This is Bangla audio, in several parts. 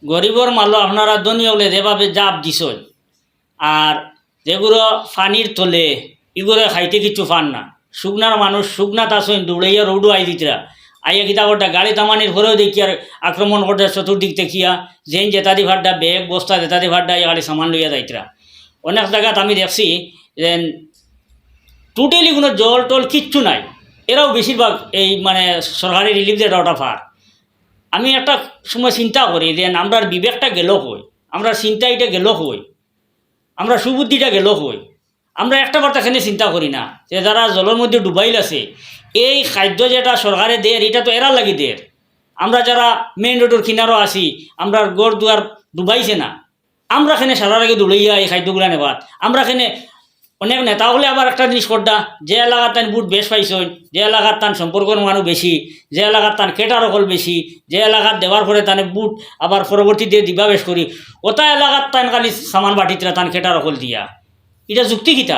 গরিবর মাল আপনারা ধনী হলে যেভাবে জাপ দিছ, আর যেগুলো ফানির তোলে এগুলো খাইতে কিছু ফান না। শুকনার মানুষ শুকনাত আসেন দৌড়াইয়া রৌডু আই দিতরা আইয়া কিতা করটা গাড়ি তামানির ঘরেও দেখি আর আক্রমণ করতে চতুর্দিক দেখিয়া যেন জেতাদি ভাড্ডা বেগ বস্তা জেতাদি ভাড্ডা গাড়ি সামান লইয়া যাইতরা। অনেক জায়গাত আমি দেখছি যে টোটালি কোনো জল টল কিচ্ছু নাই। এরাও বেশিরভাগ এই মানে সরকারি রিলিফ দিয়ে ওটা ফার। আমি একটা সময় চিন্তা করি যে আমরার বিবেকটা গেল হই, আমরা চিন্তাইটা গেল হই, আমরা সুবুদ্ধিটা গেল হই। আমরা একটা বার এখানে চিন্তা করি না যে যারা জলের মধ্যে ডুবাইল আছে এই খাদ্য যেটা সরকারে দেয় এটা তো এরা লাগি দেয়। আমরা যারা মেইন রোডের কিনারও আছি আমরা গড় দুয়ার ডুবাইছে না, আমরা এখানে সারার আগে দৌড়াইয়া এই খাদ্যগুলো নেবাত। আমরা এখানে অনেক নেতা হলে আবার একটা জিনিস করতা, যে এলাকার তান বুট বেশ পাইছেন, যে এলাকার তান সম্পর্কের মানুষ বেশি, যে এলাকার তান কেটার অকল বেশি, যে এলাকার দেওয়ার পরে তানে বুট আবার পরবর্তীতে দিবা বেশ করি, ওটা এলাকার তান খালি সামান বাটিতরা তান কেটার অকল দিয়া। এটা যুক্তি কিতা?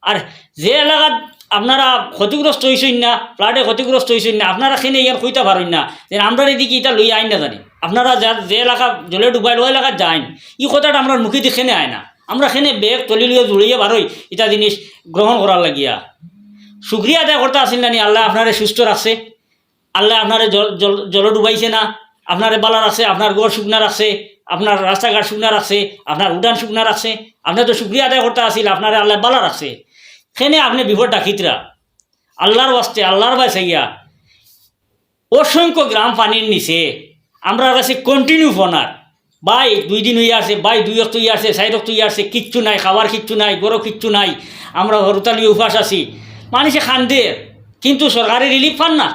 আর যে এলাকাত আপনারা ক্ষতিগ্রস্ত হয়েছেন না, ফ্লাডে ক্ষতিগ্রস্ত হয়েছেন না, আপনারা খেনে ইয়ার কইতে পারেন না যে আমরা এদিকে এটা লই আইন না জানি। আপনারা যার যে এলাকা জলে ডুবাইল ওই এলাকাত যাইন, এই কথাটা আমরা মুখে দিয়ে খেনে আয় না। আমরা খেনে বেগ তলি লিয়ে জুড়িয়ে বারোই এটা জিনিস গ্রহণ করার লাগিয়া শুক্রিয়া আদায় করতে আসেন না নি। আল্লাহ আপনারে সুস্থ রাখছে, আল্লাহ আপনারে জল ডুবাইছে না, আপনারে বালা রাখছে, আপনার গড় শুকনা রাখছে, আপনার রাস্তাঘাট শুকনা রাখছে, আপনার উড়ান শুকনা রাখছে। আপনার তো শুক্রিয়া আদায় করতে আসিল, আপনারে আল্লাহ বালা রাখছে। সেনে আপনি বিপদ ডাকিতরা আল্লাহর ওয়াস্তে আল্লাহর বাই চাইয়া অসংখ্য গ্রাম পানির নিচে আমরা কাছে কন্টিনিউ ফোনার ভাই 2 দিন হইয়া আছে, ভাই 2 রক্ত হইয়া আছে, 4 রক্ত হইয়া আছে, কিচ্ছু নাই, খাবার কিচ্ছু নাই, গরো কিচ্ছু নাই, আমরা হরতালি উপাস আছি। মানুষে খান্দে কিন্তু সরকারি রিলিফ পান না।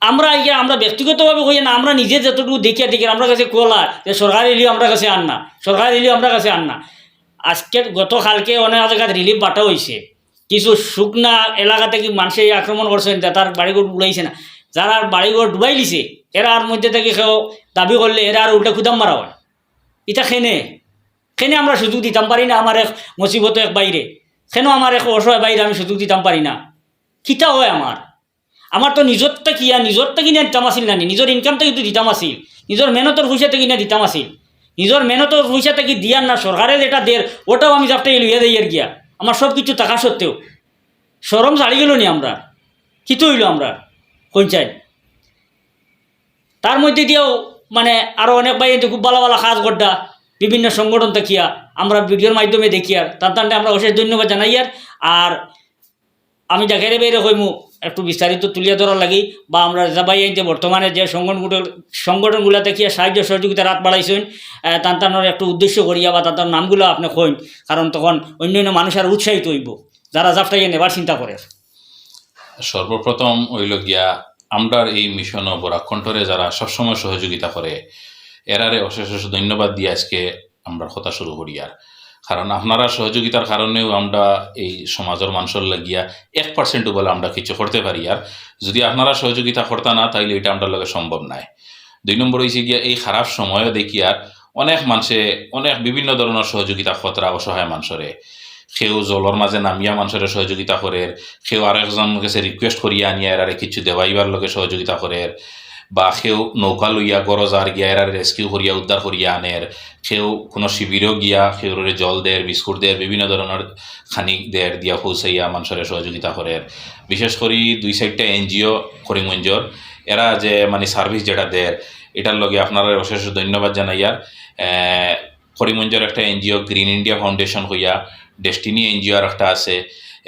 আমরা ব্যক্তিগতভাবে কই না, আমরা নিজে যতটুকু দেখিয়া দেখি আমরা কাছে কোলা যে সরকারি রিলিফ আমরা কাছে আন না, সরকারি রিলিফ আমরা কাছে আন না। আজকে গতকালকে অনেক জায়গায় রিলিফ বাটা হয়েছে, কিছু শুকনা এলাকা থেকে মানুষে আক্রমণ করছেন, তার বাড়িঘর উড়াইছে না, যারা বাড়িঘর ডুবাই দিছে এরা আর মধ্যে থেকে কেউ দাবি করলে এরা আর উল্টা খুদাম মারা হয়। এটা খেনে আমরা সুযোগ দিতাম পারি না। আমার এক মুসিবত এক বাইরে কেন আমার এক অসহায় বাইরে আমি সুযোগ দিতাম পারি না? কিতা হয় আমার তো নিজরটা কিনা দিতাম আসিল না, নিজের ইনকামটা কিন্তু দিতাম আসিল, নিজের মেহনতের পয়সাতে কিনা দিতাম আসিল। নিজের মেহনতের পয়সাটা কি দিয়ার না সরকারের যেটা দের ওটাও আমি যাপটা লইয়া দেই আর গিয়া। আমার সব কিছু টাকা সত্ত্বেও সরম ছাড়ি গেল নি আমরা, কি তো হইল আমরা পঞ্চায়েত। তার মধ্যে দিয়েও মানে আরও অনেক ভাই খুব ভালো ভালো কাজ করডা বিভিন্ন সংগঠন দেখিয়া আমরা ভিডিওর মাধ্যমে দেখি, আর তার টানটা আমরা অশেষ ধন্যবাদ জানাই। আর আমি দেখাইলে বাইরে কইমু একটু বিস্তারিত তুলিয়া ধরার লাগি বা আমরা যাবাই যে বর্তমানে যে সংগঠনগুলো দেখিয়া সাহায্য সহযোগিতা রাত বাড়াইছেন তার একটু উদ্দেশ্য করিয়া বা তার নামগুলো আপনি কইন, কারণ তখন অন্যান্য মানুষ আর উৎসাহিত হইব যারা জাপটাইয়া নেবার চিন্তা করে। সর্বপ্রথম হইল গিয়া আমরার এই মিশন বরাকণ্ঠরে যারা সবসময় সহযোগিতা করে এরারে অশেষ অশেষ ধন্যবাদ দিয়ে আজকে আমরা কথা শুরু করি। আর কারণ আপনারা সহযোগিতার কারণেও আমরা এই সমাজের মানুষের লাগিয়া 1% বলে আমরা কিছু করতে পারি। আর যদি আপনারা সহযোগিতা করতে না তাইলে এটা আমরা লগে সম্ভব নাই। 2 নম্বর হয়েছে গিয়া এই খারাপ সময়ও দেখি আর অনেক মানুষে অনেক বিভিন্ন ধরনের সহযোগিতা খতরা অসহায় মানুষরে, কেউ জলর মাঝে নামিয়া মানুষের সহযোগিতা করে, কেউ আর একজন কাছে রিকোয়েস্ট করিয়া আনিয়া এরারে কিছু দেওয়াইবার লগে সহযোগিতা করে, বা কেউ নৌকা লইয়া গরজার গিয়া এরা রেস্কিউ করিয়া উদ্ধার করিয়া আনের, কেউ কোনো শিবিরও গিয়া কেউরে জল দেয়, বিস্কুট দেয়, বিভিন্ন ধরনের খানিক দেয় দিয়া পৌঁছাইয়া মানুষের সহযোগিতা করে। বিশেষ করে 2-4টা এনজিও করিমগঞ্জর এরা যে মানে সার্ভিস যেটা দেয় এটার লগে আপনারা অশেষ ধন্যবাদ জানাইয়ার। করিমগঞ্জের একটা এনজিও গ্রিন ইন্ডিয়া ফাউন্ডেশন হইয়া ডেস্টিনি এনজিও আর একটা আছে,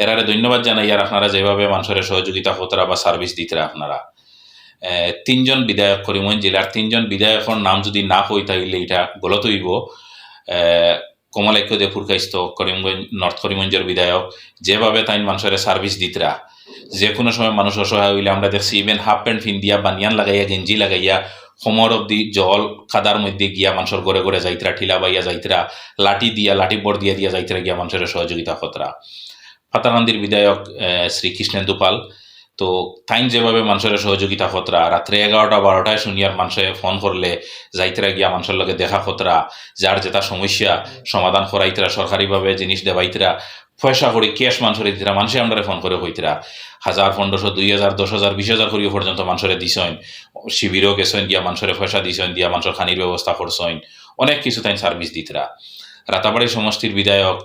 এরারে ধন্যবাদ জানাইয়ার আপনারা যেভাবে মানুষের সহযোগিতা হতরা বা সার্ভিস দিতরা। আপনারা 3 জন বিধায়ক করিমগঞ্জ জেলার 3 জন বিধায়কের নাম যদি না কই তাইলে এটা গলত হইব। কমলাক্ষ দেপুর কাইস্ত করিমগঞ্জ নর্থ করিমগঞ্জের বিধায়ক যেভাবে তাই মানুষের সার্ভিস দিতরা, যে কোনো সময় মানুষ অসহায় হইলে আমরা দেখছি ইভেন হাফ প্যান্ট ফিন্দিয়া বানিয়ান লাগাইয়া গেঞ্জি লাগাইয়া কোমর অব্দি জল কাদার মধ্যে গিয়া মানুষের ঘরে ঘরে যাইতরা, ঠিলা বাইয়া যাইতরা, লাঠি বর দিয়া যাইতরা গিয়া মানুষের সহযোগিতা খতরা। ফাতাকান্দির বিধায়ক শ্রী কৃষ্ণেন্দু পাল তো তাইন যেভাবে মানুষের সহযোগিতা খতরা, রাত্রে 11টা-12টায় শুনিয়ার মানুষে ফোন করলে যাইতরা গিয়া মানুষের লগে দেখা খতরা, যার যেটা সমস্যা সমাধান করাইতরা, সরকারিভাবে জিনিস দেবাইতরা, পয়সা করে ক্যাশ মানুষের দিতরা, মানুষে আমরা ফোন করে হইতরা 1000, 1500, 2000, 10,000, 20,000 করিও পর্যন্ত মানুষের দিছেন। শিবিরও গেছেন দিয়া মানুষের পয়সা দিয়েছেন দিয়া মানুষের খানির ব্যবস্থা করছেন অনেক কিছু তাই সার্ভিস দিতরা রাতাবাড়ি সমষ্টির বিধায়ক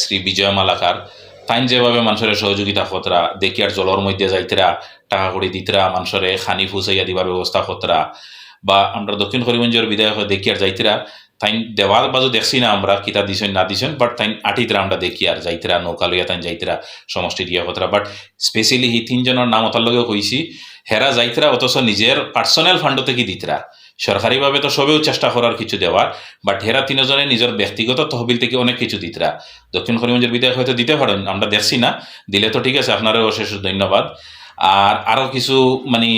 শ্রী বিজয় মালাকার তাইন যেভাবে মানুষের সহযোগিতা খতরা দেখি আর জলর মধ্যে যাইতরা টাকা কড়ি দিতরা মানুষের খানি ফুসাইয়া দিবার ব্যবস্থা খতরা বা আমরা দক্ষিণ করিমগঞ্জের বিধায়ক দেখি আর যাইতরা তাই দেওয়ার বাজু দেখছি না আমরা কিতা দিছেন না দিছেন বাট তাই আটিতরা আমরা দেখি আর যাইতরা নৌকা লইয়া তাই যাইতরা সমষ্টি দিয়া খতরা বাট স্পেশালি এই তিনজনের নাম ওতার লগেও কইছি হেরা যাইতরা অথচ নিজের পার্সোনাল ফান্ড থেকে দিতরা সরকারিভাবে তো সবেও চেষ্টা করার কিছু দেওয়ার বাট হেরা তিনজনে নিজের ব্যক্তিগত তহবিল থেকে অনেক কিছু দিতরা দক্ষিণ করিমগঞ্জের বিধায়ক হয়তো দিতে পারেন আমরা দেখছি না দিলে তো ঠিক আছে আপনারও অশেষ ধন্যবাদ আর আরও কিছু মানে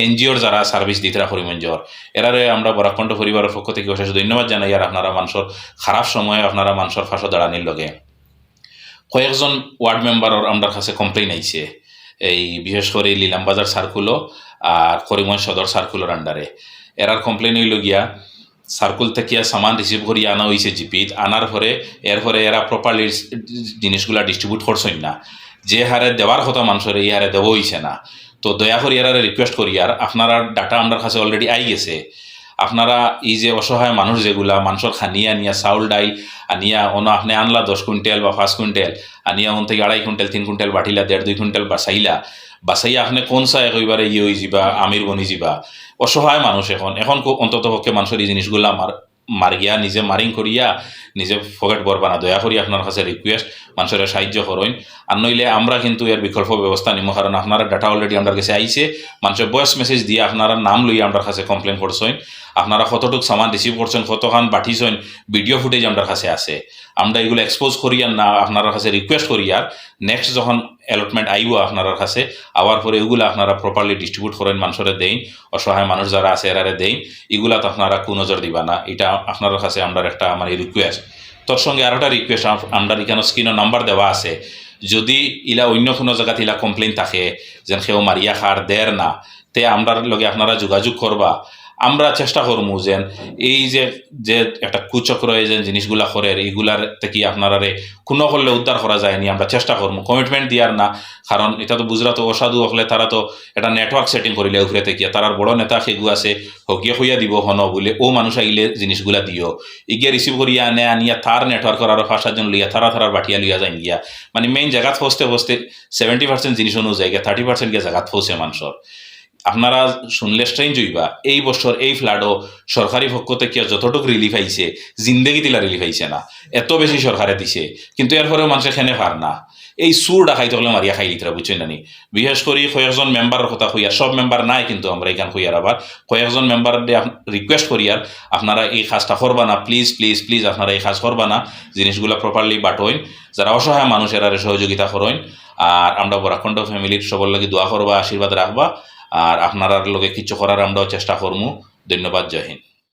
এনজিওর যারা সার্ভিস দিতরা করিমগঞ্জর এরারে আমরা বরাকণ্ঠ পরিবারের পক্ষ থেকে অশেষ ধন্যবাদ জানাই আর আপনারা মানুষের খারাপ সময়ে আপনারা মানুষের ফাঁসো দাঁড়ানির লগে কয়েকজন ওয়ার্ড মেম্বারের আমার কাছে কমপ্লেইন আইছে এই বিশেষ করে লিলামবাজার সার্কুলও আর করিমগঞ্জ সদর সার্কুলের আন্ডারে এরার কমপ্লেইন হইল গিয়া সার্কুল থেকে সামান রিসিভ করি আনা হয়েছে জিপিত আনার পরে এরপরে এরা প্রপারলি জিনিসগুলা ডিস্ট্রিবিউট করছেন না যে হারে দেওয়ার কথা মানুষের এই হারে দেওয়া হয়েছে না তো দয়া করি এরা রিকোয়েস্ট করি আর আপনারা ডাটা আমার কাছে অলরেডি আই গেছে আপনারা এই যে অসহায় মানুষ যেগুলা মানুষের খানিয়া আনিয়া চাউল ডাইল আনিয়া অন্য আপনি আনলা 10 কুইন্টাল বা 5 কুইন্টাল আনিয়া অন থেকে 2.5 কুইন্টাল 3 কুইন্টাল বাটিলা 1.5-2 কুইন্টাল বাসাইয়া আপনি কোন চা একবারে ইয়ে হয়ে যাবা আমির বনি যাবা অসহায় মানুষ এখন অন্তত পক্ষে মানুষের এই জিনিসগুলা মারিয়া নিজে মারিং করিয়া নিজে পকেট বরবা না দয়া করি আপনার কাছে রিকোয়েস্ট মানুষের সাহায্য করেন আর নইলে আমরা কিন্তু এর বিকল্প ব্যবস্থা নিব কারণ আপনারা ডাটা অলরেডি আমার কাছে আইছে মানুষের ভয়েস মেসেজ দিয়ে আপনারা নাম লইয়া আমার কাছে কমপ্লেন করছেন আপনারা কতটুক সামান রিসিভ করছেন কতখান পাঠিয়েছেন ভিডিও ফুটেজ আমার কাছে আছে আমরা এগুলো এক্সপোজ করি আর না আপনার কাছে রিকোয়েস্ট করি আর নেক্সট যখন অ্যালটমেন্ট আইব আপনার কাছে আওয়ার পরে এগুলো আপনারা প্রপারলি ডিস্ট্রিবিউট করেন মানুষের দেন অসহায় মানুষ যারা আছে এরারে দেন এগুলা তো আপনারা কুনজর দিবা না এটা আপনার কাছে আমরা একটা আমার রিকোয়েস্ট তোর সঙ্গে আর একটা রিকোয়েস্ট আমরা এখানে স্ক্রিনের নাম্বার দেওয়া আছে যদি ইলা অন্য কোনো জায়গাতে ইলা কমপ্লেন থাকে যেন সেও মারিয়া খার দের না তে আমরা লগে আপনারা যোগাযোগ করবা আমরা চেষ্টা করবো যেন এই যে একটা কুচক্র এই যে জিনিসগুলা করে এইগুলার থেকে আপনারা কোনো করলে উদ্ধার করা যায়নি আমরা চেষ্টা করবো কমিটমেন্ট দিয়ার না কারণ এটা তো বুঝরা তো অসাধু হলে তারা তো এটা নেটওয়ার্ক সেটিং করিলে উপরে থেকে তারার বড় নেতা সেগু আছে হকিয়ে হইয়া দিব হন বলে ও মানুষ আইলে জিনিসগুলা দিও ইগিয়া রিসিভ করিয়া আনে আনিয়া তার নেটওয়ার্কের আরো 5-7 লইয়া তারার বাটিয়া লইয়া যাই গিয়া মানে মেইন জায়গাত ফসতে 70% জিনিস অনুযায়ী 30% গিয়ে জায়গাত ফসে মানুষের আপনারা শুনলে স্ট্রেঞ্জ হইবা এই বছর এই ফ্লাডও সরকারি পক্ষ থেকে যতটুকু রিলিফ আইছে জিন্দেগি দিলা রিলিফ আইছে না এত বেশি সরকারে দিছে কিন্তু এরপরেও মানুষের খেনে পার না এই সুর ডাকাইতে হলে মারিয়া খাই লিতরা বুঝছেন নানি বিশেষ করে কয়েকজন মেম্বারের কথা হইয়া সব মেম্বার নাই কিন্তু আমরা এখান হইয়ার আবার কয়েকজন মেম্বার রিকোয়েস্ট করি আর আপনারা এই কাজটা করবা না প্লিজ প্লিজ প্লিজ আপনারা এই কাজ করবা না জিনিসগুলো প্রপারলি বাটোইন যারা অসহায় মানুষ এরা সহযোগিতা করেন আর আমরা বরাকণ্ঠ ফ্যামিলির সবার লাগে দোয়া করবা আশীর্বাদ রাখবা আর আপনার লগে কিছু করার আমরাও চেষ্টা করবো ধন্যবাদ জয় হিন্দ।